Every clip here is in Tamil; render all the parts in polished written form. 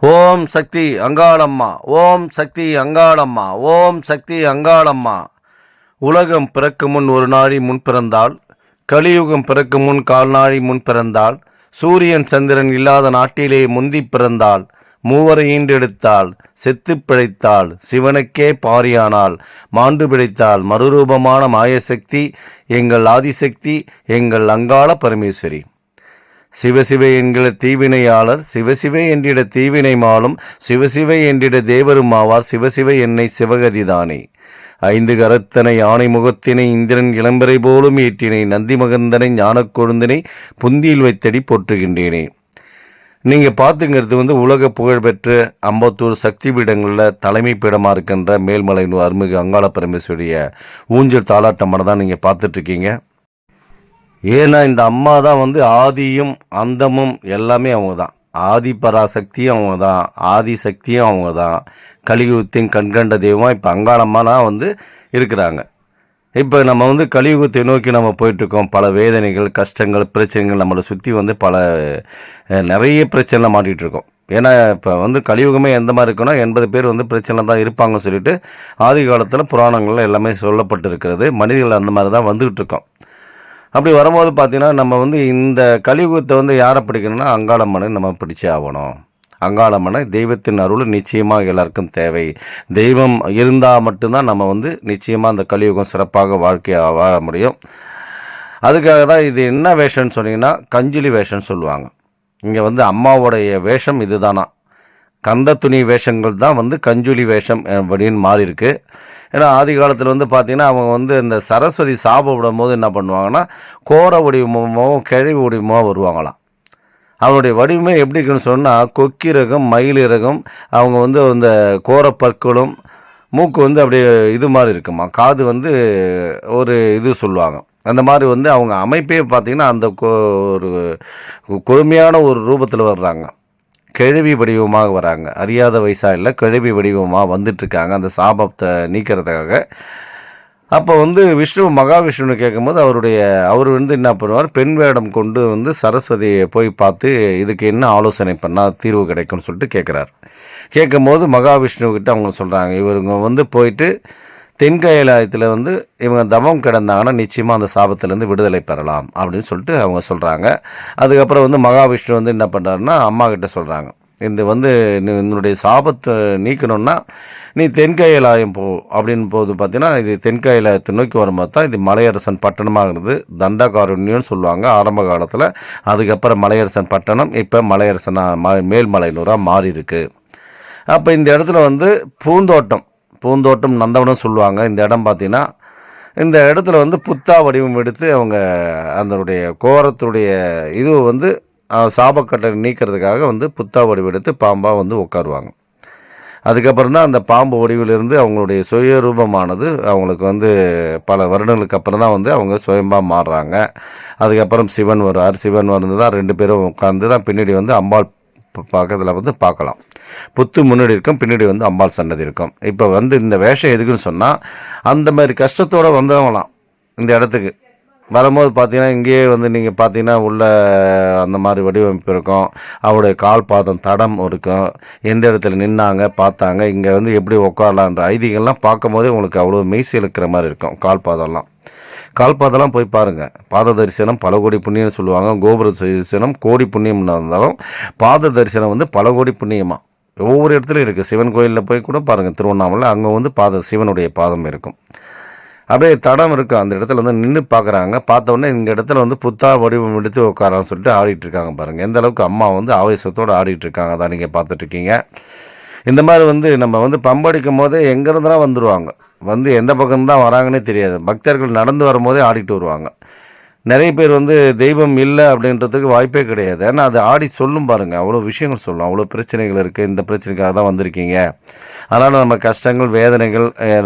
ஓம் சக்தி அங்காளம்மா, ஓம் சக்தி அங்காளம்மா, ஓம் சக்தி அங்காளம்மா. உலகம் பிறக்கும் முன் ஒரு நாழி முன் பிறந்தாள், கலியுகம் பிறக்கும் முன் கால் நாழி முன் பிறந்தாள், சூரியன் சந்திரன் இல்லாத நாட்டிலே முந்தி பிறந்தாள், மூவரை ஈண்டெடுத்தாள், செத்து பிழைத்தாள், சிவனுக்கே பாரியானாள், மாண்டு பிழைத்தாள், மறுரூபமான மாயசக்தி, எங்கள் ஆதிசக்தி, எங்கள் அங்காள பரமேஸ்வரி. சிவசிவை என்கிற தீவினையாளர், சிவசிவை என்றிட தீவினை மாலும், சிவசிவை என்றிட தேவரும் ஆவார், சிவசிவை என்னை சிவகதிதானே. ஐந்து கரத்தனை யானை முகத்தினை இந்திரன் இளம்பரை போலும் ஏற்றினை, நந்தி மகந்தனை ஞானக் கொழுந்தினை புந்தியில் வைத்தடி போற்றுகின்றேனே. நீங்கள் பார்த்துங்கிறது உலக புகழ்பெற்ற அம்பத்தூர் சக்தி பீடங்களில் தலைமை பீடமாக இருக்கின்ற மேல்மலையனூர் அருள்மிகு அங்காள பரமேஸ்வரிய ஊஞ்சல் தாலாட்டமான தான் நீங்கள் பார்த்துட்ருக்கீங்க. ஏன்னா இந்த அம்மா தான் ஆதியும் அந்தமும் எல்லாமே அவங்க தான். ஆதி பராசக்தியும் அவங்க தான், ஆதி சக்தியும் அவங்க தான், கலியுகத்தின் கண்கண்ட தெய்வமாக இப்போ அங்காளம்மாலாம் இருக்கிறாங்க. இப்போ நம்ம கலியுகத்தை நோக்கி நம்ம போயிட்டுருக்கோம். பல வேதனைகள், கஷ்டங்கள், பிரச்சனைகள் நம்மளை சுற்றி பல நிறைய பிரச்சனை மாட்டிகிட்டு இருக்கோம். ஏன்னா இப்போ கலியுகமே எந்த மாதிரி இருக்குன்னா 80 பேர் பிரச்சனை தான் இருப்பாங்கன்னு சொல்லிட்டு ஆதி காலத்தில் புராணங்கள்ல எல்லாமே சொல்லப்பட்டு இருக்கிறது. மனிதர்கள் அந்த மாதிரி தான் வந்துக்கிட்டு இருக்கோம். அப்படி வரும்போது பார்த்தீங்கன்னா நம்ம இந்த கலியுகத்தை யாரை பிடிக்கணும்னா அங்காளம்மனை நம்ம பிடிச்சே ஆகணும். அங்காளம்மனை தெய்வத்தின் அருள் நிச்சயமாக எல்லாருக்கும் தேவை. தெய்வம் இருந்தால் மட்டும்தான் நம்ம நிச்சயமாக அந்த கலியுகம் சிறப்பாக வாழ்க்கையாக வாழ முடியும். அதுக்காக தான் இது என்ன வேஷம்னு சொன்னீங்கன்னா கஞ்சுலி வேஷம்னு சொல்லுவாங்க. இங்கே அம்மாவோடைய வேஷம் இதுதானா. கந்த துணி வேஷங்கள் தான் கஞ்சுலி வேஷம் அப்படின்னு மாறி இருக்கு. ஏன்னா ஆதி காலத்தில் பார்த்தீங்கன்னா அவங்க இந்த சரஸ்வதி சாபம் விடும் போது என்ன பண்ணுவாங்கன்னா கோர வடிவமோ கிழவி வடிவமோ வருவாங்களாம். அவங்களுடைய வடிவமே எப்படி இருக்குன்னு சொன்னால் கொக்கிரகம், மயிலிறகம், அவங்க இந்த கோரப்பற்களும், மூக்கு அப்படியே இது மாதிரி இருக்குமா, காது ஒரு இது சொல்லுவாங்க. அந்த மாதிரி அவங்க அமைப்பே பார்த்திங்கன்னா அந்த ஒரு கொழுமையான ஒரு ரூபத்தில் வர்றாங்க. கிழவி வடிவமாக வராங்க. அறியாத வயசாக இல்லை, கிழவி வடிவமாக வந்துட்டுருக்காங்க அந்த சாபத்தை நீக்கிறதுக்காக. அப்போ விஷ்ணு மகாவிஷ்ணுன்னு கேட்கும்போது அவர் என்ன பண்ணுவார், பெண் வேடம் கொண்டு சரஸ்வதியை போய் பார்த்து இதுக்கு என்ன ஆலோசனை பண்ணால் தீர்வு கிடைக்கும்னு சொல்லிட்டு கேட்குறாரு. கேட்கும் போது மகாவிஷ்ணுக்கிட்ட அவங்க சொல்கிறாங்க, இவருங்க போயிட்டு தென்கைலாயத்தில் இவங்க தவம் கிடந்தாங்கன்னா நிச்சயமாக அந்த சாபத்திலேருந்து விடுதலை பெறலாம் அப்படின்னு சொல்லிட்டு அவங்க சொல்கிறாங்க. அதுக்கப்புறம் மகாவிஷ்ணு என்ன பண்ணுறாருன்னா அம்மா கிட்ட சொல்கிறாங்க, இந்த என்னுடைய சாபத்தை நீக்கணும்னா நீ தென்கைலாயம் போ அப்படின்னு போது பார்த்தீங்கன்னா இது தென்கைலாயத்தை நோக்கி வரும்போது தான் இது மலையரசன் பட்டணமாகிறது. தண்டகாரண்யம்னு சொல்லுவாங்க ஆரம்ப காலத்தில். அதுக்கப்புறம் மலையரசன் பட்டணம், இப்போ மலையரசனாக மேல்மலையனூராக மாறி இருக்கு. அப்போ இந்த இடத்துல பூந்தோட்டம் நந்தவனம் சொல்லுவாங்க. இந்த இடம் பார்த்தீங்கன்னா இந்த இடத்துல புத்தா வடிவம் எடுத்து அவங்க அதனுடைய கோரத்துடைய இது சாபக்கட்டை நீக்கிறதுக்காக புத்தா வடிவம் எடுத்து பாம்பாக உட்காருவாங்க. அதுக்கப்புறம் தான் அந்த பாம்பு வடிவிலிருந்து அவங்களுடைய சுயரூபமானது அவங்களுக்கு பல வருடங்களுக்கு அப்புறம் தான் அவங்க சுயம்பாக மாறுறாங்க. அதுக்கப்புறம் சிவன் வருவார். சிவன் வந்து தான் 2 பேரும் உட்காந்து தான் பின்னாடி அம்பாள் பக்கத்தில் பார்க்கலாம். புத்து முன்னாடி இருக்கும், பின்னாடி அம்பாள் சன்னதி இருக்கும். இப்போ இந்த வேஷம் எதுக்குன்னு சொன்னால் அந்த மாதிரி கஷ்டத்தோடு வந்தவங்களாம் இந்த இடத்துக்கு வரும்போது பார்த்தீங்கன்னா இங்கேயே நீங்கள் பார்த்தீங்கன்னா உள்ள அந்த மாதிரி வடிவமைப்பு இருக்கும். அவருடைய கால் பாதம் தடம் இருக்கும், எந்த இடத்துல நின்னாங்க பார்த்தாங்க, இங்கே எப்படி உட்காரலான்ற ஐதீகம்லாம் பார்க்கும் போதே உங்களுக்கு அவ்வளோ மெய்சி இழுக்கிற மாதிரி இருக்கும். கால் பாதம்லாம் போய் பாருங்கள். பாத தரிசனம் பல கோடி புண்ணியம்னு சொல்லுவாங்க. கோபுர தரிசனம் கோடி புண்ணியம்னு இருந்தாலும் பாத தரிசனம் பல கோடி புண்ணியமாக ஒவ்வொரு இடத்துலையும் இருக்குது. சிவன் கோயிலில் போய் கூட பாருங்கள், திருவண்ணாமலை அங்கே சிவனுடைய பாதம் இருக்கும். அப்படியே தடம் இருக்குது. அந்த இடத்துல நின்று பார்க்குறாங்க. பார்த்த உடனே இந்த இடத்துல புத்தா வடிவம் எடுத்து உட்காரான்னு சொல்லிட்டு ஆடிட்டுருக்காங்க. பாருங்கள் எந்த அளவுக்கு அம்மா ஆவேசத்தோடு ஆடிட்டுருக்காங்க. அதான் நீங்கள் பார்த்துட்ருக்கீங்க. இந்த மாதிரி நம்ம பம்படிக்கும் போதே எங்கேருந்துலாம் வந்துடுவாங்க. எந்த பக்கம்தான் வராங்கன்னே தெரியாது. பக்தர்கள் நடந்து வரும்போதே ஆடிட்டு வருவாங்க. நிறைய பேர் தெய்வம் இல்லை அப்படின்றதுக்கு வாய்ப்பே கிடையாது. ஏன்னா அது ஆடி சொல்லும் பாருங்கள், அவ்வளோ விஷயங்கள் சொல்லும், அவ்வளோ பிரச்சனைகள் இருக்குது. இந்த பிரச்சனைக்காக தான் வந்திருக்கீங்க, அதனால் நம்ம கஷ்டங்கள் வேதனைகள்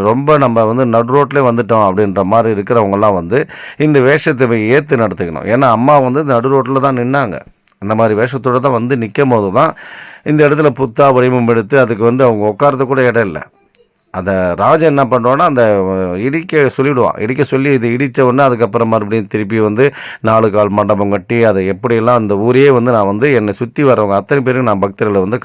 ரொம்ப நம்ம நடு ரோட்லேயே வந்துட்டோம் அப்படின்ற மாதிரி இருக்கிறவங்கலாம் இந்த வேஷத்தை ஏற்று நடத்துக்கணும். ஏன்னா அம்மா நடு ரோட்டில் தான் நின்னாங்க. அந்த மாதிரி வேஷத்தோடு தான் நிற்கும் போது தான் இந்த இடத்துல புத்தா வடிவம் எடுத்து அதுக்கு அவங்க உட்காரது கூட இடம் இல்லை. அந்த ராஜா என்ன பண்ணுவான்னா அந்த இடிக்க சொல்லிவிடுவான். இடிக்க சொல்லி இது இடித்த உடனே அதுக்கப்புறம் மறுபடியும் திருப்பி வந்து 4 கால் மண்டபம் கட்டி அதை எப்படியெல்லாம் அந்த ஊரே வந்து நான் வந்து என்னை சுற்றி வரவங்க அத்தனை பேருக்கு நான் பக்தர்களை வந்து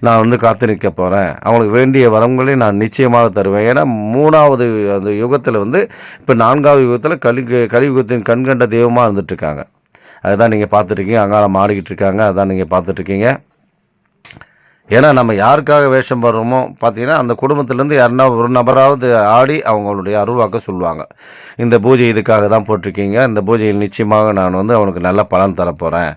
நான் வந்து காத்து நிற்க போகிறேன். அவங்களுக்கு வேண்டிய வரங்களையும் நான் நிச்சயமாக தருவேன். ஏன்னா 3வது அந்த யுகத்தில் வந்து இப்போ 4வது யுகத்தில் கலியுகத்தின் கண்கண்ட தெய்வமாக இருந்துகிட்ருக்காங்க. அதுதான் நீங்கள் பார்த்துட்ருக்கீங்க. அங்காளம் ஆடிக்கிட்டு இருக்காங்க. அதான் நீங்கள் பார்த்துட்ருக்கீங்க. ஏன்னா நம்ம யாருக்காக வேஷம் போடுறோமோ பார்த்தீங்கன்னா அந்த குடும்பத்திலேருந்து யாருன்னா ஒரு நபராவது ஆடி அவங்களுடைய அருள்வாக்க சொல்லுவாங்க. இந்த பூஜை இதுக்காக தான் போட்டிருக்கீங்க, இந்த பூஜையில் நிச்சயமாக நான் வந்து அவனுக்கு நல்ல பலன் தரப்போகிறேன்,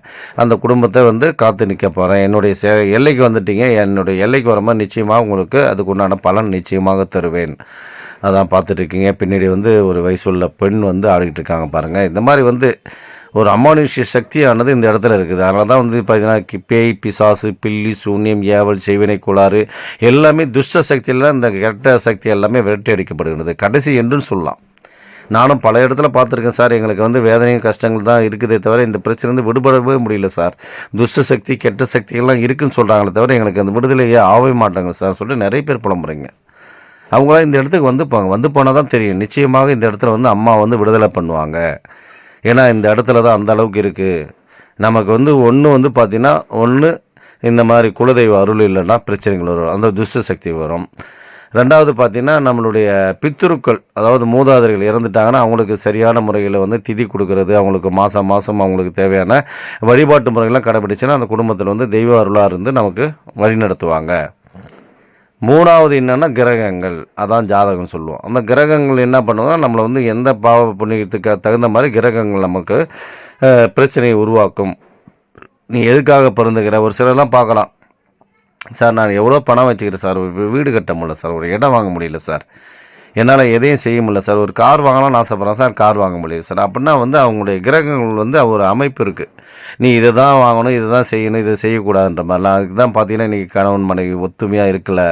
அந்த குடும்பத்தை வந்து காத்து நிற்க போகிறேன், என்னுடைய எல்லைக்கு வந்துட்டீங்க, என்னுடைய எல்லைக்கு வரும்போது நிச்சயமாக உங்களுக்கு அதுக்கு உண்டான பலன் நிச்சயமாக தருவேன். அதான் பார்த்துட்ருக்கீங்க. பின்னாடி வந்து ஒரு வயசுள்ள பெண் வந்து ஆடிக்கிட்டு இருக்காங்க பாருங்கள். இந்த மாதிரி வந்து ஒரு அமானுஷ்ய சக்தியானது இந்த இடத்துல இருக்குது. அதனால தான் வந்து பார்த்தீங்கன்னா பேய், பிசாசு, பில்லி, சூன்யம், ஏவல், செய்வினை கோளாறு எல்லாமே துஷ்ட சக்தியெல்லாம் இந்த கெட்ட சக்தி எல்லாமே விரட்டி அடிக்கப்படுகிறது. கடைசி என்றுன்னு சொல்லலாம். நானும் பல இடத்துல பார்த்துருக்கேன் சார். எங்களுக்கு வந்து வேதனையும் கஷ்டங்கள் தான் இருக்குதே தவிர இந்த பிரச்சனை விடுபடவே முடியல சார். துஷ்ட சக்தி கெட்ட சக்திகள்லாம் இருக்குதுன்னு சொல்கிறாங்களே தவிர எங்களுக்கு அந்த விடுதலையே ஆகவே மாட்டாங்க சார் சொல்லிட்டு நிறைய பேர் புலம்புறீங்க. அவங்களாம் இந்த இடத்துக்கு வந்து போனால் தான் தெரியும். நிச்சயமாக இந்த இடத்துல வந்து அம்மா வந்து விடுதலை பண்ணுவாங்க. ஏன்னா இந்த இடத்துல தான் அந்த அளவுக்கு இருக்குது. நமக்கு வந்து ஒன்று வந்து பார்த்திங்கன்னா இந்த மாதிரி குலதெய்வ அருள் இல்லைன்னா பிரச்சனைகள் வரும், அந்த துஷ்ட சக்தி வரும். 2வது பார்த்திங்கன்னா நம்மளுடைய பித்ருக்கள், அதாவது மூதாதையர்கள் இறந்துட்டாங்கன்னா அவங்களுக்கு சரியான முறையில் வந்து திதி கொடுக்கறது, அவங்களுக்கு மாதம் அவங்களுக்கு தேவையான வழிபாட்டு முறைகள்லாம் கடைபிடிச்சுன்னா அந்த குடும்பத்தில் வந்து தெய்வ அருளாக இருந்து நமக்கு வழி நடத்துவாங்க. 3வது என்னென்னா கிரகங்கள், அதான் ஜாதகம் சொல்லுவோம். அந்த கிரகங்கள் என்ன பண்ணுவோம்னா நம்மளை வந்து எந்த பாவ புண்ணியத்துக்கு தகுந்த மாதிரி கிரகங்கள் நமக்கு பிரச்சனையை உருவாக்கும். நீ எதுக்காக பிறந்துக்கிற? ஒரு சிலர்லாம் பார்க்கலாம், சார் நான் எவ்வளோ பணம் வச்சுக்கிறேன் சார், வீடு கட்ட முடியல சார், ஒரு இடம் வாங்க முடியல சார், என்னால் எதையும் செய்ய முடியல சார், ஒரு கார் வாங்கலாம்னு ஆசைப்பட்றேன் சார், கார் வாங்க முடியல சார். அப்படின்னா வந்து அவங்களுடைய கிரகங்கள் வந்து ஒரு அமைப்பு இருக்குது. நீ இதை தான் வாங்கணும், இதை தான் செய்யணும், இதை செய்யக்கூடாதுன்ற மாதிரிலாம். அதுக்கு தான் பார்த்தீங்கன்னா இன்றைக்கி கணவன் மனைவி ஒத்துமையாக இருக்கல,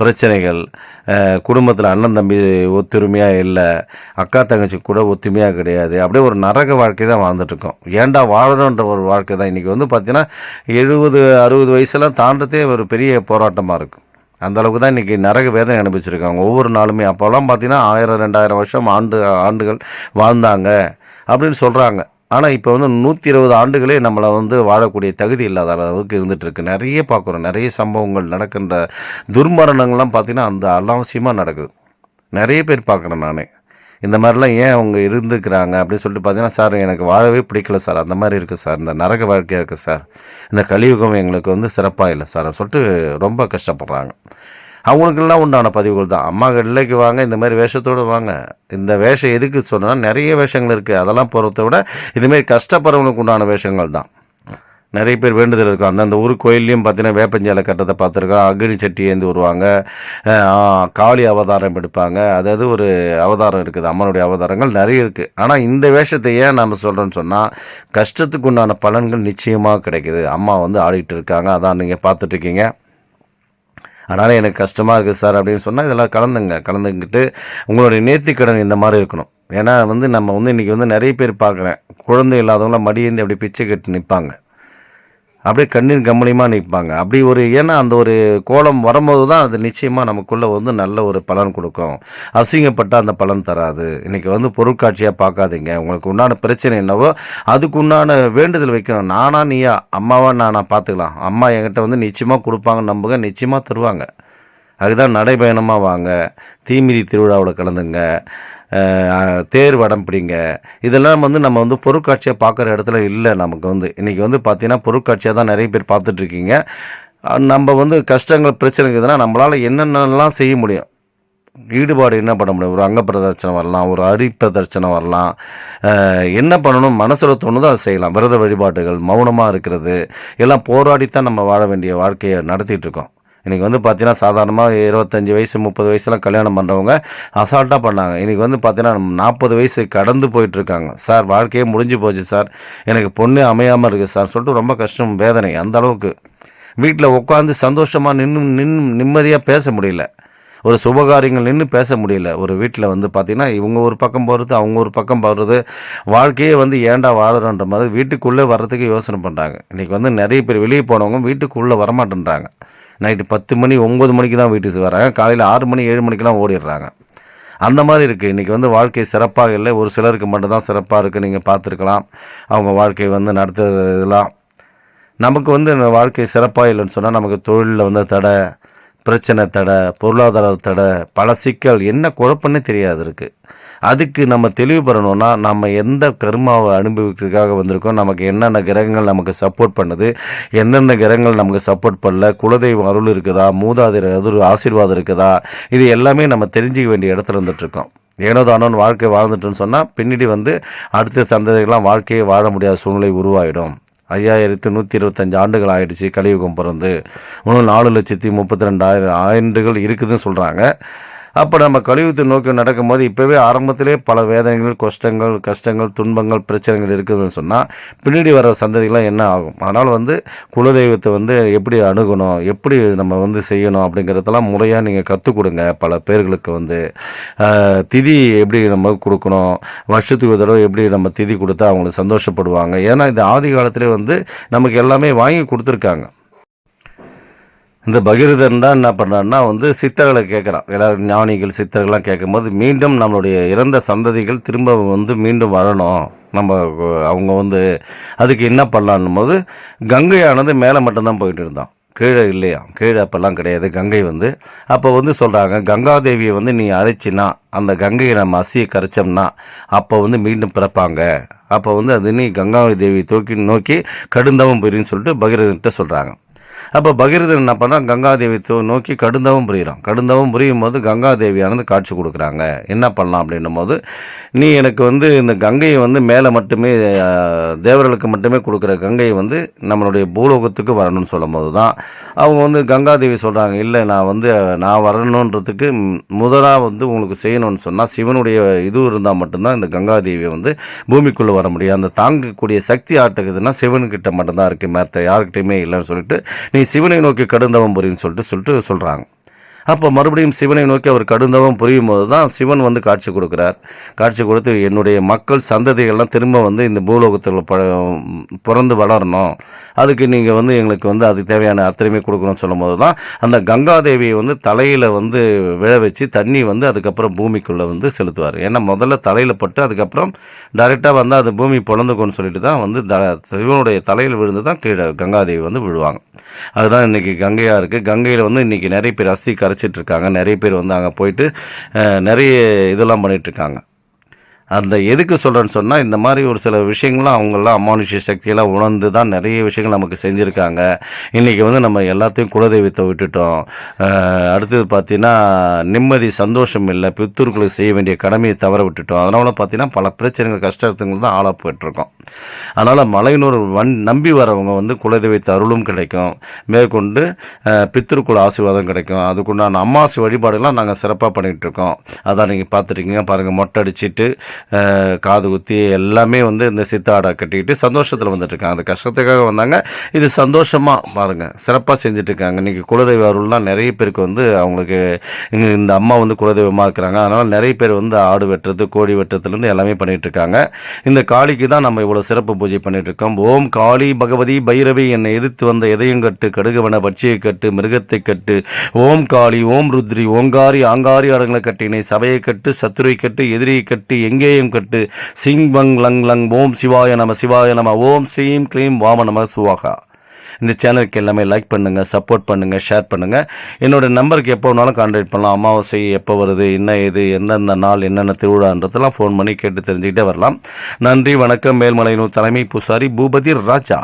பிரச்சனைகள், குடும்பத்தில் அண்ணன் தம்பி ஒத்துமையாக இல்லை, அக்கா தங்கச்சி கூட ஒத்துமையாக கிடையாது. அப்படியே ஒரு நரக வாழ்க்கை தான் வாழ்ந்துட்டுருக்கோம். ஏன்டா வாழணுன்ற ஒரு வாழ்க்கை தான் இன்றைக்கி வந்து பார்த்திங்கன்னா 70-60 வயசுலாம் தாண்டதே ஒரு பெரிய போராட்டமாக இருக்குது. அந்த அளவுக்கு தான் இன்றைக்கி நரக வேதனை அனுபவிச்சிருக்காங்க ஒவ்வொரு நாளுமே. அப்போல்லாம் பார்த்தீங்கன்னா 1000-2000 வருஷம் ஆண்டுகள் வாழ்ந்தாங்க அப்படின்னு சொல்கிறாங்க. ஆனால் இப்போ வந்து 120 ஆண்டுகளே நம்மளை வந்து வாழக்கூடிய தகுதி இல்லாத அளவுக்கு இருந்துகிட்ருக்கு. நிறைய பார்க்குறோம், நிறைய சம்பவங்கள் நடக்கின்ற துர்மரணங்கள்லாம் பார்த்திங்கன்னா அந்த அனாவசியமாக நடக்குது. நிறைய பேர் பார்க்குறேன் நானே. இந்த மாதிரிலாம் ஏன் அவங்க இருந்துக்கிறாங்க அப்படின்னு சொல்லிட்டு பார்த்தீங்கன்னா, சார் எனக்கு வாழவே பிடிக்கல சார், அந்த மாதிரி இருக்குது சார், இந்த நரக வாழ்க்கையாக இருக்குது சார், இந்த கலியுகம் எங்களுக்கு வந்து சிறப்பாக இல்லை சார் சொல்லிட்டு ரொம்ப கஷ்டப்படுறாங்க. அவங்களுக்கெல்லாம் உண்டான பதிவுகள் தான். அம்மா இல்லைக்கு வாங்க, இந்த மாதிரி வேஷத்தோடு வாங்க. இந்த வேஷம் எதுக்கு சொன்னால் நிறைய வேஷங்கள் இருக்குது. அதெல்லாம் போகிறத விட இதுமாரி கஷ்டப்படுறவங்களுக்கு உண்டான வேஷங்கள் தான். நிறைய பேர் வேண்டுதல் இருக்கும். அந்தந்த ஊர் கோயில்லையும் பார்த்தீங்கன்னா வேப்பஞ்சாலை கட்டத்தை பார்த்துருக்கோம். அக்னி சட்டி ஏந்தி வருவாங்க, காளி அவதாரம் எடுப்பாங்க. அதாவது ஒரு அவதாரம் இருக்குது, அம்மனுடைய அவதாரங்கள் நிறைய இருக்குது. ஆனால் இந்த வேஷத்தை ஏன் நம்ம சொல்கிறோன்னு சொன்னால் கஷ்டத்துக்கு உண்டான பலன்கள் நிச்சயமாக கிடைக்குது. அம்மா வந்து ஆடிக்கிட்டு இருக்காங்க, அதான் நீங்கள் பார்த்துட்ருக்கீங்க. அதனால் எனக்கு கஷ்டமாக இருக்குது சார் அப்படின்னு சொன்னால் இதெல்லாம் கலந்துக்கிட்டு உங்களுடைய நேர்த்திக்கடன் இந்த மாதிரி இருக்கணும். ஏன்னா வந்து நம்ம வந்து இன்றைக்கி வந்து நிறைய பேர் பார்க்குறேன், குழந்தை இல்லாதவங்களாம் மடியேந்தி அப்படி பிச்சை கட்டி நிற்பாங்க, அப்படியே கண்ணீர் கம்பளியமாக நிற்பாங்க. அப்படி ஒரு ஏன்னா அந்த ஒரு கோலம் வரும்போது தான் அது நிச்சயமாக நமக்குள்ளே வந்து நல்ல ஒரு பலன் கொடுக்கும். அசிங்கப்பட்ட அந்த பலன் தராது. இன்றைக்கி வந்து பொருட்காட்சியாக பார்க்காதீங்க. உங்களுக்கு உண்டான பிரச்சனை என்னவோ அதுக்கு உண்டான வேண்டுதல் வைக்கணும். நானா நீயா, அம்மாவா நானா பார்த்துக்கலாம். அம்மா என்கிட்ட வந்து நிச்சயமாக கொடுப்பாங்க, நம்புங்க, நிச்சயமாக தருவாங்க. அதுதான் நடைபயணமாக வாங்க, தீமிதி திருவிழாவில் கலந்துங்க, தேர் வடம் பிடிங்க. இதெல்லாம் வந்து நம்ம வந்து பொருட்காட்சியாக பார்க்குற இடத்துல இல்லை. நமக்கு வந்து இன்றைக்கி வந்து பார்த்திங்கன்னா பொருட்காட்சியாக தான் நிறைய பேர் பார்த்துட்ருக்கீங்க. நம்ம வந்து கஷ்டங்கள் பிரச்சனை இருக்குதுன்னா நம்மளால் என்னென்னலாம் செய்ய முடியும், ஈடுபாடு என்ன பண்ண முடியும், ஒரு அங்க பிரதர்ச்சனை வரலாம், ஒரு அரி பிரதர்ச்சனை வரலாம், என்ன பண்ணணும் மனசில் தோணுதோ அதை செய்யலாம். விரத வழிபாடுகள், மௌனமாக இருக்கிறது, எல்லாம் போராடித்தான் நம்ம வாழ வேண்டிய வாழ்க்கையை நடத்திட்டு இருக்கோம். இன்றைக்கி வந்து பார்த்தீங்கன்னா சாதாரணமாக 25 வயசு 30 வயசுலாம் கல்யாணம் பண்ணுறவங்க அசால்ட்டாக பண்ணாங்க. இன்றைக்கி வந்து பார்த்தீங்கன்னா 40 வயசு கடந்து போயிட்டுருக்காங்க. சார் வாழ்க்கையே முடிஞ்சு போச்சு சார், எனக்கு பொண்ணு அமையாமல் இருக்குது சார் சொல்லிட்டு ரொம்ப கஷ்டம், வேதனை. அந்த அளவுக்கு வீட்டில் உட்காந்து சந்தோஷமாக நிம்மதியாக பேச முடியல, ஒரு சுபகாரியங்கள் நின்று பேச முடியல. ஒரு வீட்டில் வந்து பார்த்திங்கன்னா இவங்க ஒரு பக்கம் போகிறது, அவங்க ஒரு பக்கம் போகிறது, வாழ்க்கையே வந்து ஏண்டா வாழறன்ற மாதிரி வீட்டுக்குள்ளே வர்றதுக்கு யோசனை பண்ணுறாங்க. இன்றைக்கி வந்து நிறைய பேர் வெளியே போனவங்க வீட்டுக்குள்ளே வரமாட்டேன்றாங்க. நைட்டு 10 மணி 9 மணிக்கு தான் வீட்டுக்கு வராங்க, காலையில் 6 மணி 7 மணிக்கெலாம் ஓடிடுறாங்க. அந்த மாதிரி இருக்குது. இன்றைக்கி வந்து வாழ்க்கை சிறப்பாக இல்லை, ஒரு சிலருக்கு மட்டும்தான் சிறப்பாக இருக்குது. நீங்கள் பார்த்துருக்கலாம் அவங்க வாழ்க்கை வந்து நடத்துறதுலாம். நமக்கு வந்து இந்த வாழ்க்கை சிறப்பாக இல்லைன்னு சொன்னால் நமக்கு தொழிலில் வந்து தடை, பிரச்சனை தடை, பொருளாதார தடை, பல சிக்கல், என்ன குழப்பம்னே தெரியாது இருக்குது. அதுக்கு நம்ம தெளிவு பெறணும்னா நம்ம எந்த கர்மாவை அனுபவிக்கிறதுக்காக வந்திருக்கோம், நமக்கு என்னென்ன கிரகங்கள் நமக்கு சப்போர்ட் பண்ணுது, எந்தெந்த கிரகங்கள் நமக்கு சப்போர்ட் பண்ணல, குலதெய்வம் அருள் இருக்குதா, மூதாதையர் அது ஆசீர்வாதம் இருக்குதா, இது எல்லாமே நம்ம தெரிஞ்சிக்க வேண்டிய இடத்துல இருந்துகிட்ருக்கோம். ஏனோ தானோன்னு வாழ்க்கை வாழ்ந்துட்டுன்னு சொன்னால் பின்னாடி வந்து அடுத்த சந்ததிகள்லாம் வாழ்க்கையை வாழ முடியாத சூழ்நிலை உருவாயிடும். 5125 ஆண்டுகள் ஆயிடுச்சு கலியுகம் பிறந்து, இன்னும் 4,32,000 ஆண்டுகள் இருக்குதுன்னு சொல்கிறாங்க. அப்போ நம்ம கலியுகத்தை நோக்கி நடக்கும்போது இப்போவே ஆரம்பத்திலே பல வேதனைகள், கஷ்டங்கள், துன்பங்கள், பிரச்சனைகள் இருக்குதுன்னு சொன்னால் பின்னாடி வர சந்ததிகள்லாம் என்ன ஆகும்? அதனால் வந்து குலதெய்வத்தை வந்து எப்படி அணுகணும், எப்படி நம்ம வந்து செய்யணும் அப்படிங்கிறதெல்லாம் முறையாக நீங்கள் கற்றுக் கொடுங்க. பல பேர்களுக்கு வந்து திதி எப்படி நம்ம கொடுக்கணும், வருஷத்துக்கு ஒரு தடவை எப்படி நம்ம திதி கொடுத்தா அவங்களுக்கு சந்தோஷப்படுவாங்க. ஏன்னா இந்த ஆதி காலத்திலே வந்து நமக்கு எல்லாமே வாங்கி கொடுத்துருக்காங்க. இந்த பகீரதன் தான் என்ன பண்ணுறான்னா வந்து சித்தர்களை கேட்குறான். எல்லோரும் ஞானிகள் சித்தர்கள்லாம் கேட்கும்போது மீண்டும் நம்மளுடைய இறந்த சந்ததிகள் திரும்ப வந்து மீண்டும் வரணும், நம்ம அவங்க வந்து அதுக்கு என்ன பண்ணலான்னும் போது கங்கையானது மேலே மட்டும்தான் போயிட்டு இருந்தான், கீழே இல்லையா, கீழே அப்போல்லாம் கிடையாது கங்கை வந்து. அப்போ வந்து சொல்கிறாங்க கங்காதேவியை வந்து நீ அழைச்சினா, அந்த கங்கையை நம்ம அசியை கரைச்சோம்னா அப்போ வந்து மீண்டும் பிறப்பாங்க, அப்போ வந்து அது நீ கங்காதேவி நோக்கி கடுந்தவம் போயின்னு சொல்லிட்டு பகீரதன்கிட்ட சொல்கிறாங்க. அப்போ பகீரதன் என்ன பண்ணால் கங்காதேவி நோக்கி கடுந்தவம் புரிகிறான். கடுந்தவம் புரியும் போது கங்காதேவியானது காட்சி கொடுக்குறாங்க. என்ன பண்ணலாம் அப்படின்னும் போது நீ எனக்கு வந்து இந்த கங்கையை வந்து மேலே மட்டுமே தேவர்களுக்கு மட்டுமே கொடுக்குற கங்கையை வந்து நம்மளுடைய பூலோகத்துக்கு வரணும்னு சொல்லும் போது தான் அவங்க வந்து கங்காதேவி சொல்கிறாங்க, இல்லை நான் வரணுன்றதுக்கு முதலாக வந்து உங்களுக்கு செய்யணும்னு சொன்னால் சிவனுடைய இது இருந்தால் மட்டும்தான் இந்த கங்காதேவியை வந்து பூமிக்குள்ளே வர முடியும். அந்த தாங்கக்கூடிய சக்தி ஆட்டுக்குதுன்னா சிவன்கிட்ட மட்டும்தான் இருக்குது, மற்ற யாருக்கிட்டையுமே இல்லைன்னு சொல்லிட்டு நீ சிவனை நோக்கி கடுந்தவம் புரின்னு சொல்லிட்டு சொல்கிறாங்க. அப்போ மறுபடியும் சிவனை நோக்கி அவர் கடுந்தவம் புரியும் போது தான் சிவன் வந்து காட்சி கொடுக்குறார். காட்சி கொடுத்து என்னுடைய மக்கள் சந்ததிகள்லாம் திரும்ப வந்து இந்த பூலோகத்தில் பிறந்து வளரணும், அதுக்கு நீங்கள் வந்து எங்களுக்கு வந்து அதுக்கு தேவையான அத்தனையுமே கொடுக்கணும்னு சொல்லும் போது தான் அந்த கங்காதேவியை வந்து தலையில் வந்து விழ வச்சு தண்ணி வந்து அதுக்கப்புறம் பூமிக்குள்ளே வந்து செலுத்துவார். ஏன்னா முதல்ல தலையில் பட்டு அதுக்கப்புறம் டைரெக்டாக வந்து அது பூமி பிறந்துக்கும்னு சொல்லிட்டு தான் வந்து சிவனுடைய தலையில் விழுந்து தான் கீழே கங்காதேவி வந்து விழுவாங்க. அதுதான் இன்றைக்கி கங்கையாக இருக்குது. கங்கையில் வந்து இன்றைக்கி நிறைய பேர் அஸ்தி கரைச்சிட்டு இருக்காங்க, நிறைய பேர் வந்து அங்கே போயிட்டு நிறைய இதெல்லாம் பண்ணிகிட்ருக்காங்க. அந்த எதுக்கு சொல்கிறேன்னு சொன்னால் இந்த மாதிரி ஒரு சில விஷயங்கள்லாம் அவங்களாம் அமானுஷ்ய சக்தியெல்லாம் உணர்ந்து தான் நிறைய விஷயங்கள் நமக்கு செஞ்சுருக்காங்க. இன்றைக்கி வந்து நம்ம எல்லாத்தையும் குலதெய்வத்தை விட்டுட்டோம். அடுத்தது பார்த்திங்கன்னா நிம்மதி சந்தோஷம் இல்லை, பித்தூர்களுக்கு செய்ய வேண்டிய கடமையை தவற விட்டுட்டோம். அதனால் பார்த்திங்கன்னா பல பிரச்சனைகள் கஷ்டத்துங்கள் தான் ஆளாக போயிட்டுருக்கோம். அதனால் மலையனூர் நம்பி வரவங்க வந்து குலதெய்வத்தை அருளும் கிடைக்கும், மேற்கொண்டு பித்திருக்குள் ஆசீர்வாதம் கிடைக்கும். அதுக்குண்டான அமாவாசை வழிபாடுலாம் நாங்கள் சிறப்பாக பண்ணிகிட்ருக்கோம். அதான் நீங்கள் பார்த்துருக்கீங்க பாருங்கள், மொட்டை அடிச்சுட்டு காது குத்தி எல்லாமே வந்து இந்த சித்தாடை கட்டிக்கிட்டு சந்தோஷத்தில் வந்துட்டுருக்காங்க. அந்த கஷ்டத்துக்காக வந்தாங்க, இது சந்தோஷமாக பாருங்கள் சிறப்பாக செஞ்சுட்ருக்காங்க. இன்றைக்கி குலதெய்வ அருள்னால் நிறைய பேருக்கு வந்து அவங்களுக்கு இந்த அம்மா வந்து குலதெய்வமாக இருக்கிறாங்க. அதனால் நிறைய பேர் வந்து ஆடு வெட்டுறது, கோழி வெட்டுறதுலேருந்து எல்லாமே பண்ணிகிட்ருக்காங்க. இந்த காளிக்கு தான் நம்ம இவ்வளோ சிறப்பு பூஜை பண்ணிகிட்ருக்கோம். ஓம் காளி பகவதி பைரவி, என்னை எதிர்த்து வந்த எதையும் கட்டு, கடுகவன பட்சியை கட்டு, மிருகத்தை கட்டு. ஓம் காளி, ஓம் ருத்ரி, ஓங்காரி ஆங்காரி அடங்களை கட்டினை, சபையை கட்டு, சத்துரை கட்டு, எதிரியை கட்டு, எங்கேயும் கட்டு. சிங் வங் லங் லங். ஓம் சிவாய நம, சிவாய நம. ஓம் ஸ்ரீம் க்ளீம் வாம நம சுவாகா. இந்த சேனலுக்கு எல்லாமே லைக் பண்ணுங்கள், சப்போர்ட் பண்ணுங்கள், ஷேர் பண்ணுங்கள். என்னோடய நம்பருக்கு எப்போ வேணாலும் கான்டாக்ட் பண்ணலாம். அமாவாசை எப்போ வருது, என்ன இது, எந்தெந்த நாள், என்னென்ன திருவிழான்றதெல்லாம் ஃபோன் பண்ணி கேட்டு தெரிஞ்சுக்கிட்டே வரலாம். நன்றி, வணக்கம். மேல்மலையனூர் தலைமை பூசாரி பூபதி ராஜா.